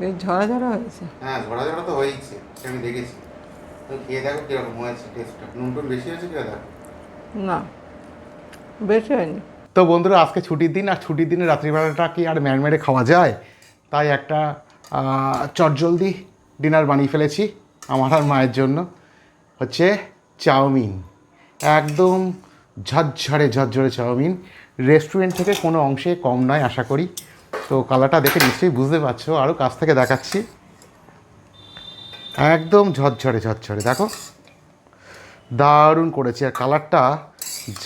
বেশ ঝরা ঝরা হয়েছে। হ্যাঁ, ঝরা ঝরা তো হয়েইছে, সে আমি দেখেছি। তো খেয়ে দেখো কিরকম হয়েছে টেস্টটা, নুন টুন বেশি হয়েছে কিনা দেখো। না, বেশি হয়নি। তো বন্ধুরা, আজকে ছুটির দিন, আর ছুটির দিনে রাত্রিবেলাটা কি আর ম্যাড়মেড়ে খাওয়া যায়? তাই একটা চটজলদি ডিনার বানিয়ে ফেলেছি আমার আর মায়ের জন্য। হচ্ছে চাউমিন, একদম ঝরঝরে ঝরঝরে চাউমিন। রেস্টুরেন্ট থেকে কোনো অংশে কম নয় আশা করি। তো কালারটা দেখে নিশ্চয়ই বুঝতে পারছো, আরও কাছ থেকে দেখাচ্ছি। একদম ঝরঝরে ঝরঝরে, দেখো দারুণ করেছি। আর কালারটা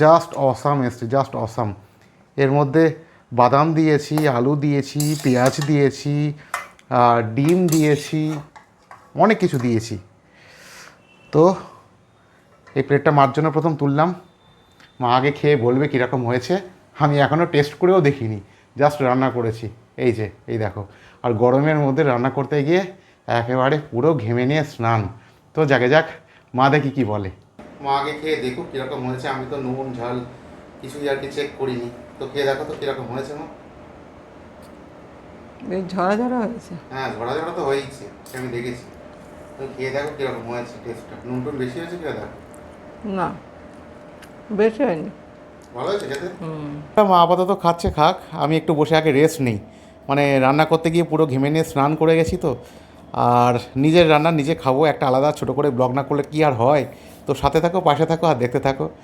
জাস্ট অসাম এসছে, জাস্ট অসাম। এর মধ্যে বাদাম দিয়েছি, আলু দিয়েছি, পেঁয়াজ দিয়েছি, ডিম দিয়েছি, অনেক কিছু দিয়েছি। তো এই প্লেটটা মার জন্য প্রথম তুললাম। মা আগে খেয়ে বলবে কীরকম হয়েছে। আমি এখনও টেস্ট করেও দেখিনি, জাস্ট রান্না করেছি। এই যে এই দেখো। আর গরমের মধ্যে রান্না করতে গিয়ে একেবারে পুরো ঘেমে নিয়ে স্নান। তো যাকে যাক, মা দেখি কী বলে। মা আগে খেয়ে দেখো কিরকম হয়েছে, আমি তো নুন ঝাল কিছুই আর কি চেক করিনি। তো খেয়ে দেখো তো কিরকম হয়েছে মা। বেশ ঝরা ঝরা হয়েছে। হ্যাঁ, ঝরা ঝরা তো হয়েইছে, সে আমি দেখেছি। তো খেয়ে দেখো কিরকম হয়েছে টেস্টটা, নুন টুন বেশি হয়েছে কিনা দেখো। না, বেশি হয়নি। ভালো হয়েছে খেতে। মা আপাতত খাচ্ছে, খাক, আমি একটু বসে আগে রেস্ট নেই। মানে রান্না করতে গিয়ে পুরো ঘেমে নিয়ে স্নান করে গেছি তো। আর নিজের রান্না নিজে খাবো, একটা আলাদা ছোটো করে ব্লগ না করলে কি আর হয়। তো সাথে থাকো, পাশে থাকো, আর দেখতে থাকো।